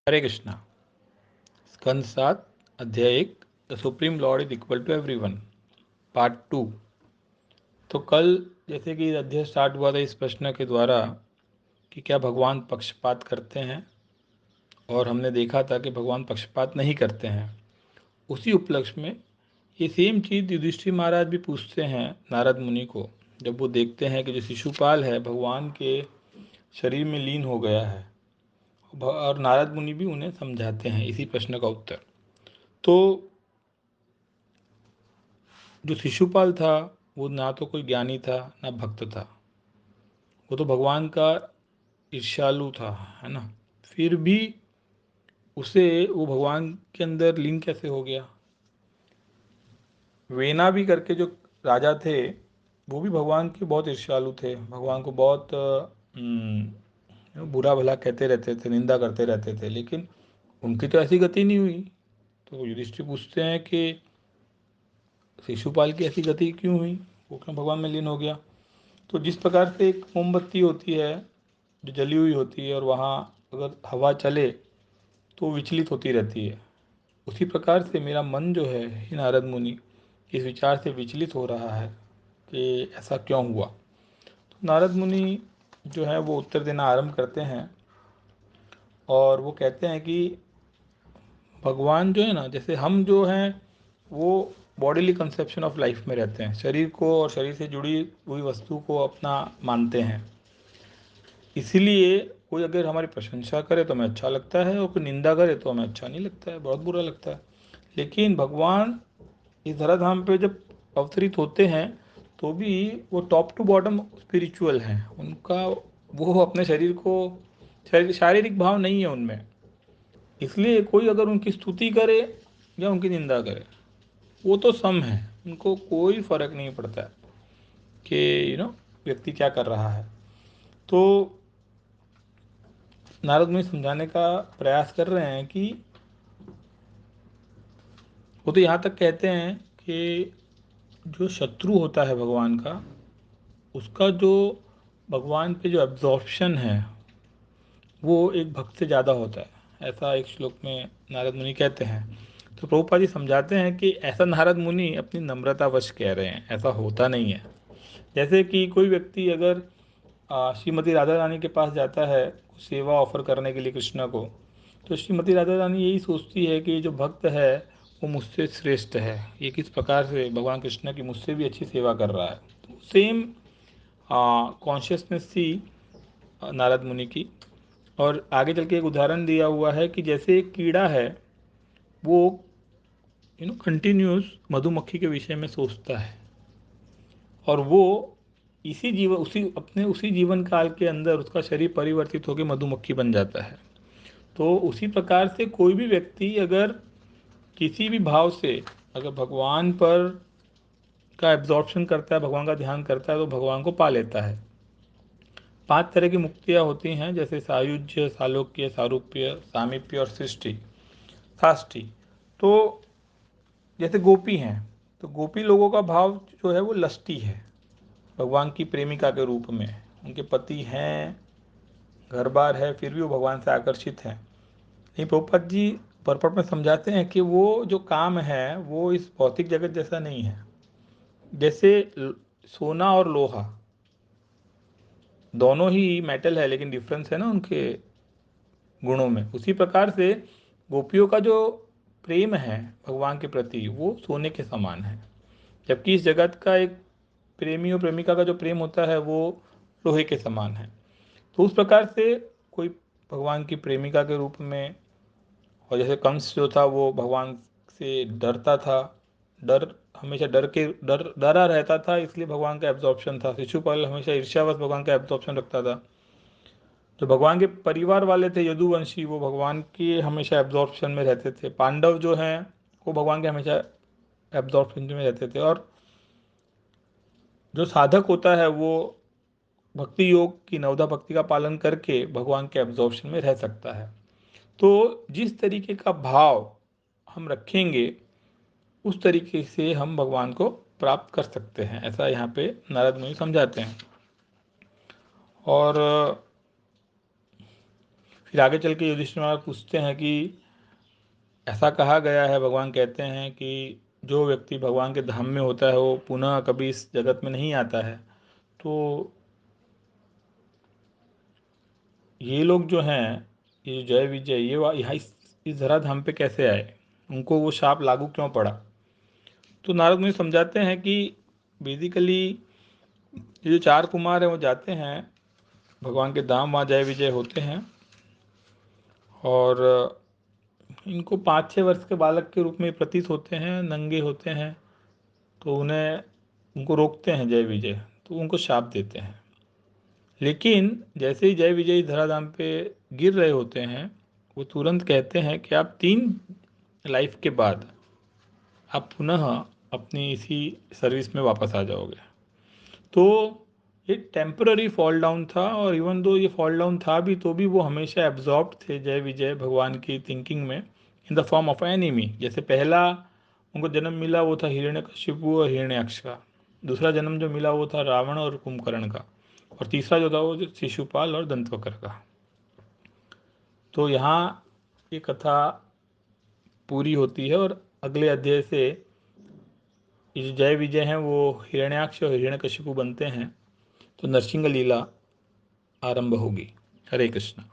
हरे कृष्णा। स्कंद 7 अध्याय 1 the supreme lord is equal to everyone, part 2। तो कल जैसे कि अध्याय स्टार्ट हुआ था इस प्रश्न के द्वारा कि क्या भगवान पक्षपात करते हैं, और हमने देखा था कि भगवान पक्षपात नहीं करते हैं। उसी उपलक्ष्य में ये सेम चीज़ युधिष्ठिर महाराज भी पूछते हैं नारद मुनि को, जब वो देखते हैं कि जो शिशुपाल है भगवान के शरीर में लीन हो गया है, और नारद मुनि भी उन्हें समझाते हैं इसी प्रश्न का उत्तर। तो जो शिशुपाल था वो ना तो कोई ज्ञानी था ना भक्त था, वो तो भगवान का ईर्ष्यालु था, है ना। फिर भी उसे वो भगवान के अंदर लीन कैसे हो गया। वेना भी करके जो राजा थे वो भी भगवान के बहुत ईर्ष्यालु थे, भगवान को बहुत बुरा भला कहते रहते थे, निंदा करते रहते थे, लेकिन उनकी तो ऐसी गति नहीं हुई। तो युधिष्ठिर पूछते हैं कि शिशुपाल की ऐसी गति क्यों हुई, वो क्यों भगवान में लीन हो गया। तो जिस प्रकार से एक मोमबत्ती होती है जो जली हुई होती है और वहाँ अगर हवा चले तो विचलित होती रहती है, उसी प्रकार से मेरा मन जो है हे नारद मुनि इस विचार से विचलित हो रहा है कि ऐसा क्यों हुआ। तो नारद मुनि जो है वो उत्तर देना आरंभ करते हैं और वो कहते हैं कि भगवान जो है ना, जैसे हम जो हैं वो बॉडीली कंसेप्शन ऑफ लाइफ में रहते हैं, शरीर को और शरीर से जुड़ी हुई वस्तु को अपना मानते हैं। इसीलिए कोई अगर हमारी प्रशंसा करे तो हमें अच्छा लगता है और कोई निंदा करे तो हमें अच्छा नहीं लगता है, बहुत बुरा लगता है। लेकिन भगवान इस धराधाम पे जब अवतरित होते हैं तो भी वो टॉप टू बॉटम स्पिरिचुअल हैं। उनका वो अपने शरीर को शारीरिक भाव नहीं है उनमें। इसलिए कोई अगर उनकी स्तुति करे या उनकी निंदा करे वो तो सम है, उनको कोई फर्क नहीं पड़ता है कि व्यक्ति क्या कर रहा है। तो नारद मुनि समझाने का प्रयास कर रहे हैं कि वो तो यहाँ तक कहते हैं कि जो शत्रु होता है भगवान का, उसका जो भगवान पे जो एब्जॉर्प्शन है वो एक भक्त से ज़्यादा होता है, ऐसा एक श्लोक में नारद मुनि कहते हैं। तो प्रभुपाद जी समझाते हैं कि ऐसा नारद मुनि अपनी नम्रतावश कह रहे हैं, ऐसा होता नहीं है। जैसे कि कोई व्यक्ति अगर श्रीमती राधा रानी के पास जाता है सेवा ऑफर करने के लिए कृष्ण को, तो श्रीमती राधा रानी यही सोचती है कि जो भक्त है वो मुझसे श्रेष्ठ है, ये किस प्रकार से भगवान कृष्ण की मुझसे भी अच्छी सेवा कर रहा है। तो सेम कॉन्शियसनेस थी नारद मुनि की। और आगे चल के एक उदाहरण दिया हुआ है कि जैसे एक कीड़ा है वो कंटिन्यूस मधुमक्खी के विषय में सोचता है, और वो उसी जीवन काल के अंदर उसका शरीर परिवर्तित होकर मधुमक्खी बन जाता है। तो उसी प्रकार से कोई भी व्यक्ति अगर किसी भी भाव से अगर भगवान पर का एब्जॉर्प्शन करता है, भगवान का ध्यान करता है, तो भगवान को पा लेता है। 5 तरह की मुक्तियाँ होती हैं, जैसे सायुज्य, सालोक्य, सारूप्य, सामीप्य और सृष्टि साष्टी। तो जैसे गोपी हैं तो गोपी लोगों का भाव जो है वो लस्टी है, भगवान की प्रेमिका के रूप में। उनके पति हैं, घर बार है, फिर भी वो भगवान से आकर्षित हैं। लेकिन प्रभुपाद जी परपट में समझाते हैं कि वो जो काम है वो इस भौतिक जगत जैसा नहीं है। जैसे सोना और लोहा दोनों ही मेटल है, लेकिन डिफरेंस है ना उनके गुणों में। उसी प्रकार से गोपियों का जो प्रेम है भगवान के प्रति वो सोने के समान है, जबकि इस जगत का एक प्रेमी और प्रेमिका का जो प्रेम होता है वो लोहे के समान है। तो उस प्रकार से कोई भगवान की प्रेमिका के रूप में, और जैसे कंस जो था वो भगवान से डरता था, डर हमेशा डरा रहता था, इसलिए भगवान का एब्जॉर्प्शन था। शिशुपाल हमेशा ईर्ष्यावश भगवान का एब्जॉर्प्शन रखता था। जो भगवान के परिवार वाले थे यदुवंशी, वो भगवान के हमेशा एब्जॉर्प्शन में रहते थे। पांडव जो हैं वो भगवान के हमेशा एब्जॉर्प्शन में रहते थे। और जो साधक होता है वो भक्ति योग की नवधा भक्ति का पालन करके भगवान के एब्जॉर्प्शन में रह सकता है। तो जिस तरीके का भाव हम रखेंगे उस तरीके से हम भगवान को प्राप्त कर सकते हैं, ऐसा यहाँ पे नारद मुनि समझाते हैं। और फिर आगे चल के युधिष्ठिर महाराज पूछते हैं कि ऐसा कहा गया है, भगवान कहते हैं कि जो व्यक्ति भगवान के धाम में होता है वो पुनः कभी इस जगत में नहीं आता है। तो ये लोग जो हैं, ये जो जय विजय, ये यहाँ इस धराधाम पे कैसे आए, उनको वो शाप लागू क्यों पड़ा। तो नारद मुनि समझाते हैं कि बेसिकली ये जो 4 कुमार हैं वो जाते हैं भगवान के धाम, वहाँ जय विजय होते हैं और इनको 5-6 वर्ष के बालक के रूप में प्रतीत होते हैं, नंगे होते हैं। तो उनको रोकते हैं जय विजय, तो उनको शाप देते हैं। लेकिन जैसे ही जय विजय धराधाम पे गिर रहे होते हैं, वो तुरंत कहते हैं कि आप 3 लाइफ के बाद आप पुनः अपनी इसी सर्विस में वापस आ जाओगे। तो ये टेम्पररी फॉल डाउन था, और इवन दो ये फॉल डाउन था भी, तो भी वो हमेशा एब्जॉर्ब थे जय विजय भगवान की थिंकिंग में, in the form of enemy. जैसे पहला उनको जन्म मिला वो था हिरण्यकशिपु और हिरण्याक्ष का, दूसरा जन्म जो मिला वो था रावण और कुंभकर्ण का, और तीसरा जो था वो शिशुपाल और दंतवक्र का। तो यहाँ ये कथा पूरी होती है, और अगले अध्याय से ये जो जय विजय हैं वो हिरण्याक्ष और हिरण्यकशिपु बनते हैं, तो नरसिंह लीला आरंभ होगी। हरे कृष्ण।